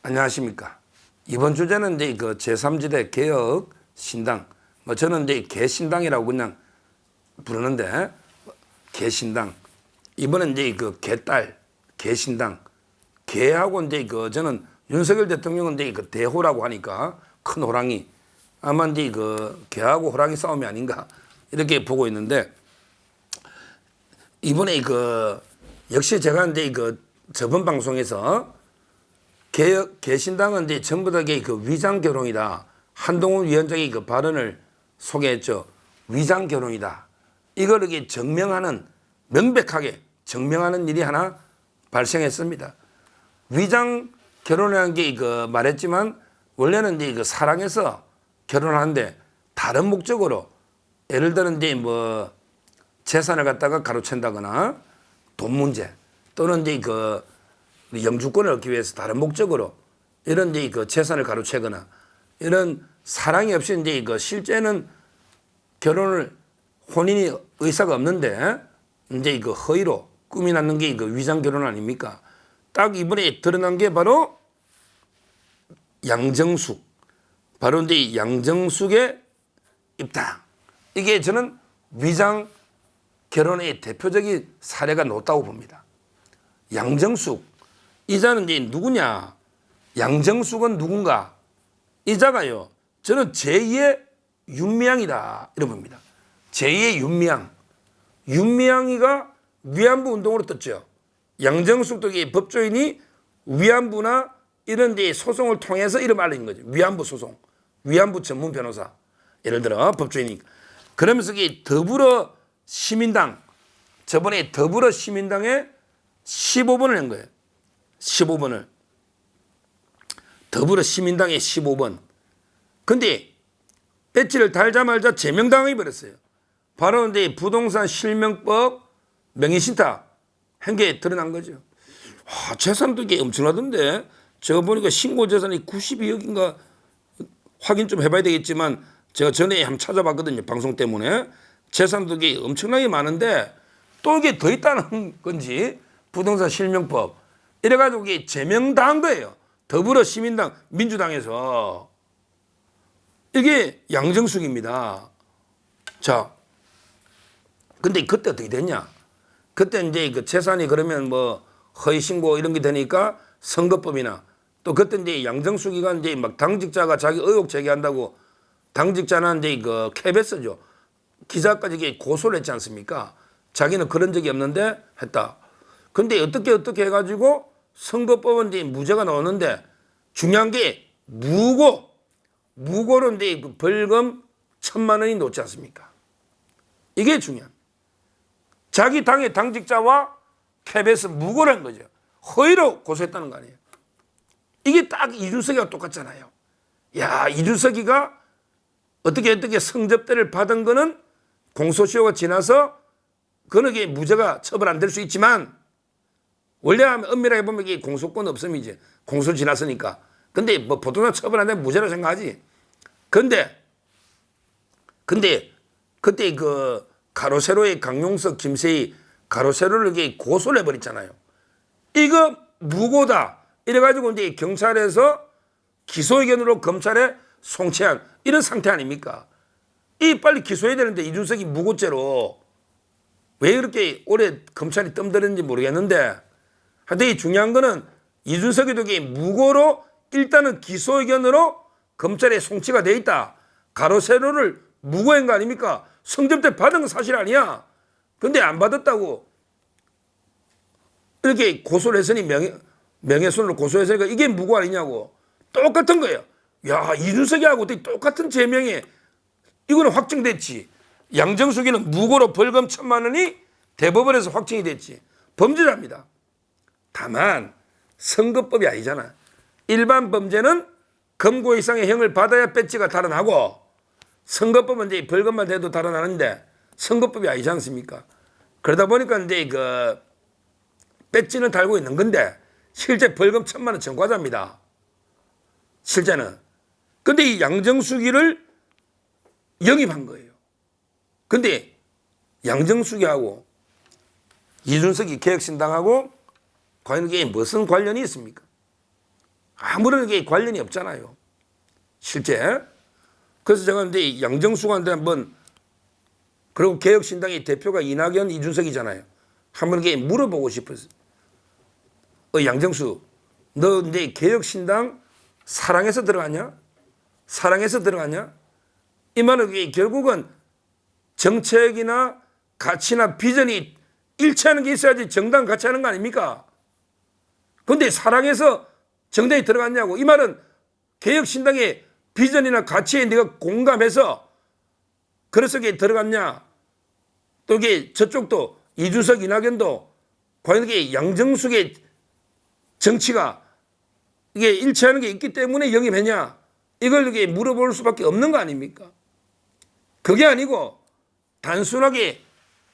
안녕하십니까. 이번 주제는 이제 그 제3지대 개혁 신당, 뭐 저는 이제 개신당이라고 그냥 부르는데, 개신당. 이번엔 이제 그 개딸, 개신당. 개하고 이제 그 저는 윤석열 대통령은 이제 그 대호라고 하니까 큰 호랑이. 아마 이제 그 개하고 호랑이 싸움이 아닌가 이렇게 보고 있는데, 이번에 그 역시 제가 이제 그 저번 방송에서 개신당은 이제 전부 다 그 위장 결혼이다. 한동훈 위원장이 그 발언을 소개했죠. 위장 결혼이다. 이걸 이렇게 증명하는, 명백하게 증명하는 일이 하나 발생했습니다. 위장 결혼이라는 게 그 말했지만 원래는 이제 그 사랑해서 결혼하는데 다른 목적으로, 예를 들어 이제 뭐 재산을 갖다가 가로챈다거나 돈 문제, 또는 이제 그 영주권을 얻기 위해서 다른 목적으로 이런 이제 그 재산을 가로채거나, 이런 사랑이 없이 이제 그 실제는 결혼을 혼인이 의사가 없는데 이제 그 허위로 꿈이 낳는 게 그 위장 결혼 아닙니까? 딱 이번에 드러난 게 바로 양정숙, 바로 이제 양정숙의 입당. 이게 저는 위장 결혼의 대표적인 사례가 높다고 봅니다. 양정숙, 이자는 이제 누구냐? 양정숙은 누군가? 이자가요, 저는 제2의 윤미향이다 이런 겁니다. 제2의 윤미향. 윤미향이가 위안부 운동으로 떴죠. 양정숙도 법조인이 위안부나 이런 데 소송을 통해서 이름 알린 거죠. 위안부 소송, 위안부 전문 변호사. 예를 들어 법조인이. 그러면서 이게 더불어 시민당, 저번에 더불어 시민당에 15번을 한 거예요. 15번을. 더불어 시민당에 15번. 근데 배지를 달자마자 제명당해 버렸어요. 바로 이제 부동산 실명법 명의신탁 한 게 드러난 거죠. 와, 재산도 이게 엄청나던데. 제가 보니까 신고 재산이 92억인가 확인 좀 해봐야 되겠지만, 제가 전에 한번 찾아봤거든요. 방송 때문에. 재산도 이게 엄청나게 많은데 또 이게 더 있다는 건지, 부동산 실명법. 이래가지고 이게 제명당한 거예요. 더불어 시민당, 민주당에서. 이게 양정숙입니다. 자, 근데 그때 어떻게 됐냐? 그때 이제 그 재산이 그러면 뭐 허위신고 이런 게 되니까 선거법이나, 또 그때 이제 양정숙이가 이제 막 당직자가 자기 의혹 제기한다고, 당직자는 이제 그 KBS죠. 기자까지 이게 고소를 했지 않습니까? 자기는 그런 적이 없는데 했다. 근데 어떻게 해가지고 선거법은 이제 무죄가 나오는데, 중요한 게 무고로 이제 벌금 1,000만 원이 놓지 않습니까? 이게 중요한. 자기 당의 당직자와 KBS 무고를 한 거죠. 허위로 고소했다는 거 아니에요. 이게 딱 이준석이가 똑같잖아요. 야, 이준석이가 어떻게 성접대를 받은 거는 공소시효가 지나서 그는 게 무죄가 처벌 안 될 수 있지만, 원래 엄밀하게 보면 이게 공소권 없음이지. 공소 지났으니까. 근데 뭐 보통은 처벌 안 되면 무죄로 생각하지. 근데 그때 그 가로세로의 강용석, 김세희 가로세로를 이게 고소를 해버렸잖아요. 이거 무고다. 이래가지고 이제 경찰에서 기소 의견으로 검찰에 송치한 이런 상태 아닙니까? 이 빨리 기소해야 되는데 이준석이 무고죄로 왜 이렇게 오래 검찰이 뜸들였는지 모르겠는데, 하여튼 이 중요한 거는 이준석이도 무고로 일단은 기소 의견으로 검찰에 송치가 돼 있다. 가로세로를 무고한 거 아닙니까? 성접대 받은 건 사실 아니야. 근데 안 받았다고 이렇게 고소를 했으니, 명예훼손으로 고소했으니까 이게 무고 아니냐고. 똑같은 거예요. 야, 이준석이하고 똑같은 제명에 이거는 확정됐지. 양정숙이는 무고로 벌금 1,000만 원이 대법원에서 확정이 됐지. 범죄자입니다. 다만 선거법이 아니잖아. 일반 범죄는 검거 이상의 형을 받아야 배지가 달아나고, 선거법은 이제 벌금만 돼도 달아나는데 선거법이 아니지 않습니까? 그러다 보니까 이제 그 배지는 달고 있는 건데 실제 벌금 1,000만 원 전과자입니다. 실제는. 근데 이 양정숙이를 영입한 거예요. 근데 양정숙이하고 이준석이 개혁신당하고 과연 이게 무슨 관련이 있습니까? 아무런 게 관련이 없잖아요. 실제. 그래서 제가 이제 양정숙한테 한번, 그리고 개혁신당의 대표가 이낙연, 이준석이잖아요. 한번 이렇게 물어보고 싶었어요. 양정숙, 너 이제 개혁신당 사랑해서 들어갔냐? 사랑해서 들어갔냐? 이 말은 결국은 정책이나 가치나 비전이 일치하는 게 있어야지 정당 같이 하는 거 아닙니까? 그런데 사랑해서 정당에 들어갔냐고. 이 말은 개혁신당의 비전이나 가치에 네가 공감해서 그래서 이게 들어갔냐? 또 이게 저쪽도 이준석, 이낙연도 과연 이게 양정숙의 정치가 이게 일치하는 게 있기 때문에 영입했냐? 이걸 이렇게 물어볼 수밖에 없는 거 아닙니까? 그게 아니고 단순하게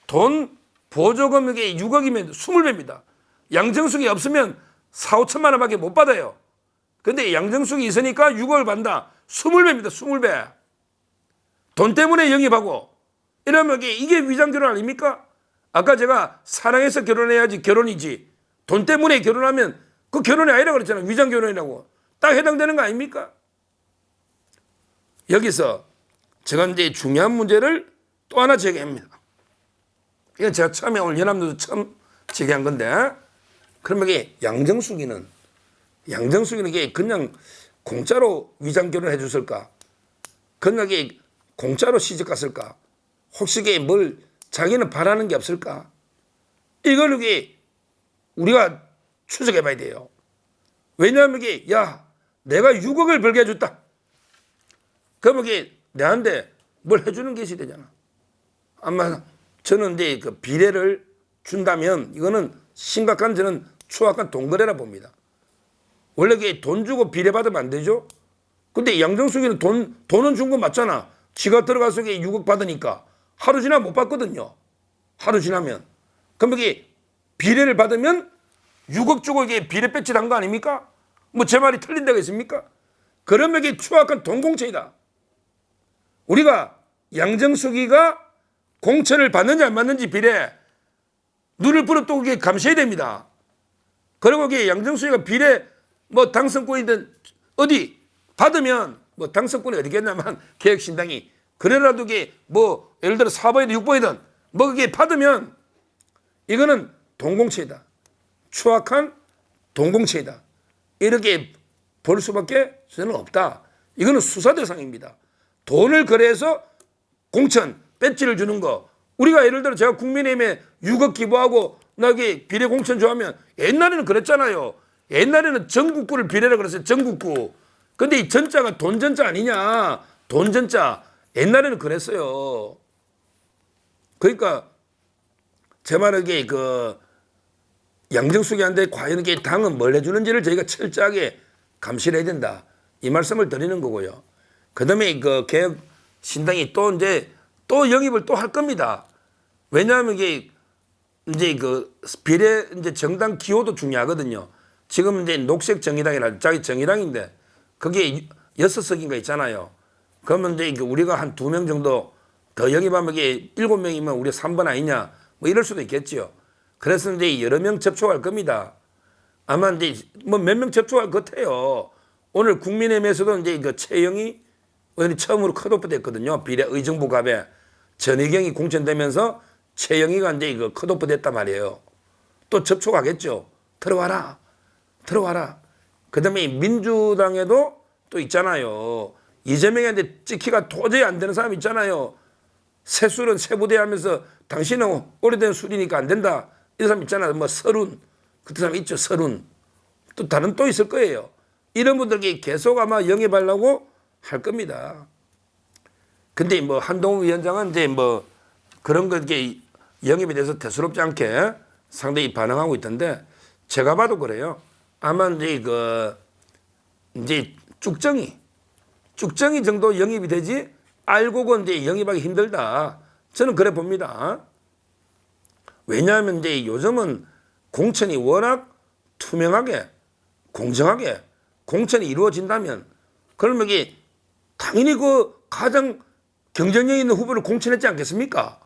돈 보조금 이게 6억이면 20배입니다. 양정숙이 없으면 4, 5천만 원밖에 못 받아요. 근데 양정숙이 있으니까 6억을 받는다. 20배입니다. 20배. 돈 때문에 영입하고 이러면 이게 위장결혼 아닙니까? 아까 제가 사랑해서 결혼해야지 결혼이지. 돈 때문에 결혼하면 그 결혼이 아니라 그랬잖아요. 위장결혼이라고. 딱 해당되는 거 아닙니까? 여기서 제가 이제 중요한 문제를 또 하나 제기합니다. 이건 제가 처음에 오늘 연합뉴스 처음 제기한 건데, 그러면 이게 양정숙이는 이게 그냥 공짜로 위장결혼 해줬을까? 그냥 이게 공짜로 시집 갔을까? 혹시 이게 뭘 자기는 바라는 게 없을까? 이걸 이게 우리가 추적해 봐야 돼요. 왜냐하면 이게 내가 6억을 벌게 해줬다. 그러면 이게 내한테 뭘 해주는 게 있어야 되잖아. 아마 저는 이제 그 비례를 준다면 이거는 심각한 저는 추악한 돈거래라 봅니다. 원래 이게 돈 주고 비례 받으면 안 되죠. 근데 양정숙이는 돈은 준 거 맞잖아. 지가 들어가서 이게 6억 받으니까 하루 지나면 못 받거든요. 하루 지나면. 그럼 이게 비례를 받으면 6억 주고 이게 비례 배치한 거 아닙니까? 뭐 제 말이 틀린 데가 있습니까? 그러면 이게 추악한 돈공천이다. 우리가 양정숙이가 공천을 받는지 안 받는지 비례 눈을 부릅뜨고 그게 감시해야 됩니다. 그리고 이게 양정숙이가 비례 뭐 당선권이든 어디 받으면 뭐 당선권이 어디겠냐면 개혁신당이 그래라도 이게 뭐 예를 들어 4번이든 6번이든 뭐 그게 받으면 이거는 돈공천이다. 추악한 돈공천이다. 이렇게 볼 수밖에 저는 없다. 이거는 수사 대상입니다. 돈을 거래해서 공천, 배지를 주는 거. 우리가 예를 들어 제가 국민의힘에 6억 기부하고 나게 비례 공천 좋아하면 옛날에는 그랬잖아요. 옛날에는 전국구를 비례라 그랬어요. 전국구. 근데 이 전자가 돈전자 아니냐. 돈전자. 옛날에는 그랬어요. 그러니까 제 말은 이게 그 양정숙이한테 과연 이게 당은 뭘 해주는지를 저희가 철저하게 감시를 해야 된다. 이 말씀을 드리는 거고요. 그 다음에 그 개혁신당이 또 이제 또 영입을 또 할 겁니다. 왜냐하면 이게 이제 그 비례 이제 정당 기호도 중요하거든요. 지금 이제 녹색 정의당이라 자기 정의당인데 그게 6석인가 있잖아요. 그러면 이제 우리가 한 2명 정도 더 영입하면 이게 7명이면 우리 3번 아니냐 뭐 이럴 수도 있겠지요. 그래서 이제 여러 명 접촉할 겁니다. 아마 이제 뭐 몇 명 접촉할 것 같아요. 오늘 국민의힘에서도 이제 그 최영희 의원이 처음으로 컷오프 됐거든요. 비례 의정부 갑에 전희경이 공천되면서 최영희가 이제 그 컷오프 됐단 말이에요. 또 접촉하겠죠. 들어와라. 그 다음에 민주당에도 또 있잖아요. 이재명한테 찍히가 도저히 안 되는 사람 있잖아요. 새술은 새부대 하면서 당신은 오래된 술이니까 안 된다. 이 사람 있잖아요. 뭐 서른. 그때 사람 있죠. 서른. 또 다른 또 있을 거예요. 이런 분들께 계속 아마 영입하려고 할 겁니다. 근데 뭐 한동훈 위원장은 이제 뭐 그런 거 이렇게 영입에 대해서 대수롭지 않게 상당히 반응하고 있던데 제가 봐도 그래요. 아마 이제 그 이제 쭉정이 정도 영입이 되지 알고는 이제 영입하기 힘들다. 저는 그래 봅니다. 왜냐하면 이제 요즘은 공천이 워낙 투명하게 공정하게 공천이 이루어진다면 그러면 이게 당연히 그 가장 경쟁력 있는 후보를 공천했지 않겠습니까?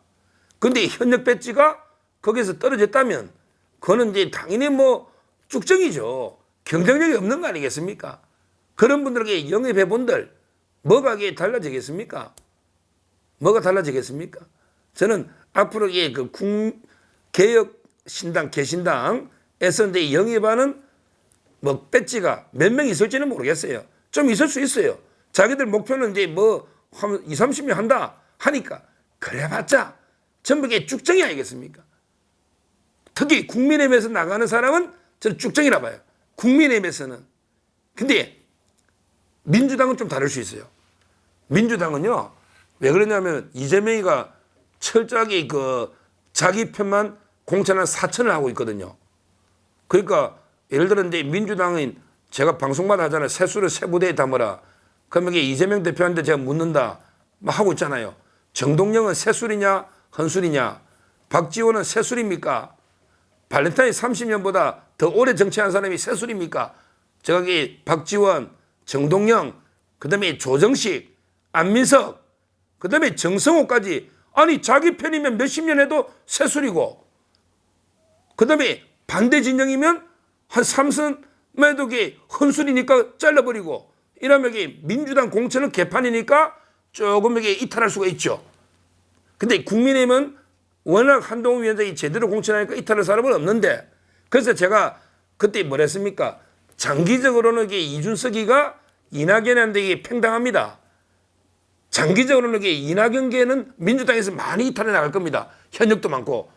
근데 현역 배지가 거기서 떨어졌다면 그거는 이제 당연히 뭐 쭉정이죠. 경쟁력이 없는 거 아니겠습니까? 그런 분들에게 영입해본들 뭐가 이게 달라지겠습니까? 뭐가 달라지겠습니까? 저는 앞으로 그 개혁신당, 개신당에서 이제 영입하는 뭐 배지가 몇 명 있을지는 모르겠어요. 좀 있을 수 있어요. 자기들 목표는 이제 뭐 20, 30명 한다 하니까 그래봤자 전부 이게 쭉정이 아니겠습니까? 특히 국민의힘에서 나가는 사람은 저는 쭉정이라 봐요. 국민의힘에서는. 근데 민주당은 좀 다를 수 있어요. 민주당은요, 왜 그러냐면 이재명이가 철저하게 그 자기 편만 공천한 사천을 하고 있거든요. 그러니까 예를 들어 이제 민주당은 제가 방송마다 하잖아요. 세수를 세 부대에 담아라. 그러면 이게 이재명 대표한테 제가 묻는다 막 하고 있잖아요. 정동영은 세술이냐 헌술이냐, 박지원은 세술입니까? 발렌타인 30년보다 더 오래 정치한 사람이 세술입니까? 제가 이 박지원, 정동영, 그다음에 조정식, 안민석, 그다음에 정성호까지, 아니 자기 편이면 몇십 년 해도 세술이고, 그다음에 반대 진영이면 한 삼선에도 헌술이니까 잘라버리고, 이러면 민주당 공천은 개판이니까 조금 이탈할 수가 있죠. 근데 국민의힘은 워낙 한동훈 위원장이 제대로 공천하니까 이탈할 사람은 없는데, 그래서 제가 그때 뭐랬습니까? 장기적으로는 이준석이가 이낙연한테 팽당합니다. 장기적으로는 이낙연계는 민주당에서 많이 이탈해 나갈 겁니다. 현역도 많고.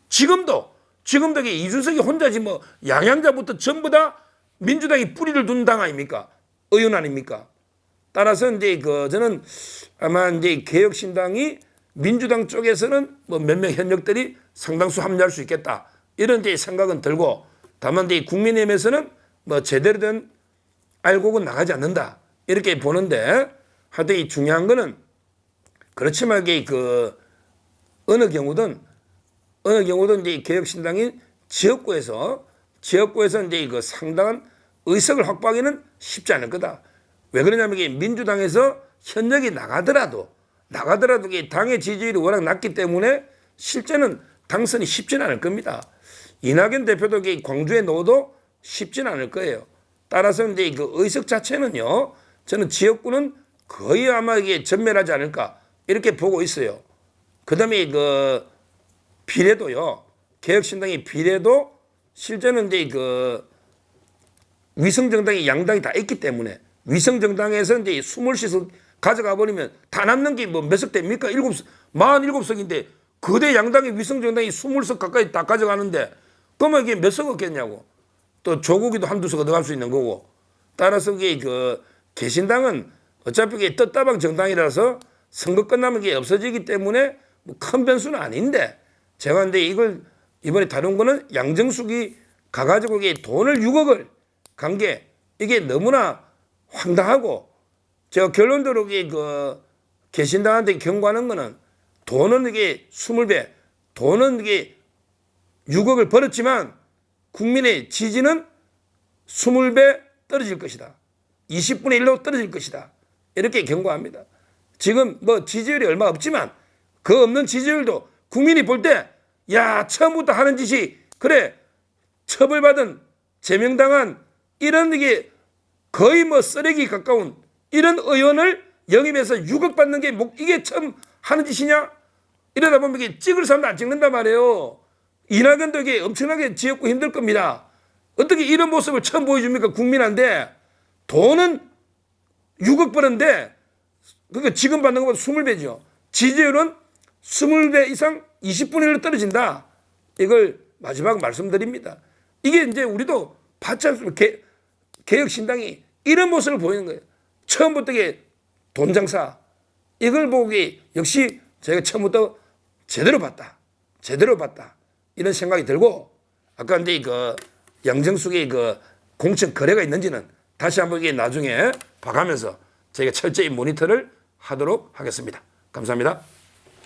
지금도 이준석이 혼자지 뭐 양양자부터 전부 다 민주당이 뿌리를 둔 당 아닙니까? 의원 아닙니까? 따라서 이제 저는 아마 이제 개혁신당이 민주당 쪽에서는 뭐 몇 명 현역들이 상당수 합류할 수 있겠다, 이런 이제 생각은 들고, 다만 이제 국민의힘에서는 뭐 제대로 된 알곡은 나가지 않는다, 이렇게 보는데, 하여튼 이 중요한 거는 그렇지만 어느 경우든 이제 개혁신당이 지역구에서 이제 상당한 의석을 확보하기는 쉽지 않을 거다. 왜 그러냐면 민주당에서 현역이 나가더라도 당의 지지율이 워낙 낮기 때문에 실제는 당선이 쉽지는 않을 겁니다. 이낙연 대표도 광주에 넣어도 쉽지는 않을 거예요. 따라서 이제 의석 자체는요, 저는 지역구는 거의 아마 전멸하지 않을까, 이렇게 보고 있어요. 그다음에 비례도요, 개혁신당의 비례도 실제는 이제 위성정당이 양당이 다 있기 때문에, 위성정당에서 이제 20석 가져가 버리면 다 남는 게 뭐 몇 석 됩니까? 47석인데 거대 양당의 위성정당이 20석 가까이 다 가져가는데, 그러면 이게 몇 석 얻겠냐고. 또 조국이도 한두 석 얻어갈 수 있는 거고. 따라서 개신당은 어차피 떴다방 정당이라서 선거 끝나면 없어지기 때문에 뭐 큰 변수는 아닌데, 제가 근데 이걸 이번에 다룬 거는 양정숙이 가가지고 돈을 6억을 간 게 이게 너무나 황당하고, 제가 결론적으로 개신당한테 경고하는 거는, 돈은 20배, 돈은 6억을 벌었지만 국민의 지지는 20배 떨어질 것이다. 20분의 1로 떨어질 것이다. 이렇게 경고합니다. 지금 뭐 지지율이 얼마 없지만 그 없는 지지율도 국민이 볼 때, 야, 처음부터 하는 짓이 그래 처벌받은 제명당한 이런 거의 뭐 쓰레기 가까운 이런 의원을 영입해서 6억 받는 게 이게 처음 하는 짓이냐? 이러다 보면 찍을 사람도 안 찍는단 말이에요. 이낙연도 엄청나게 지역구 힘들 겁니다. 어떻게 이런 모습을 처음 보여줍니까? 국민한테. 돈은 6억 버는데, 그러니까 지금 받는 것보다 20배죠. 지지율은 20배 이상 20분의 1로 떨어진다. 이걸 마지막 말씀드립니다. 이게 이제 우리도 받지 않습니까? 개혁신당이 이런 모습을 보이는 거예요. 처음부터 돈 장사. 이걸 보고 역시 제가 처음부터 제대로 봤다. 이런 생각이 들고, 아까 이제 양정숙의 공천 거래가 있는지는 다시 한번 나중에 봐가면서 저희가 철저히 모니터를 하도록 하겠습니다. 감사합니다.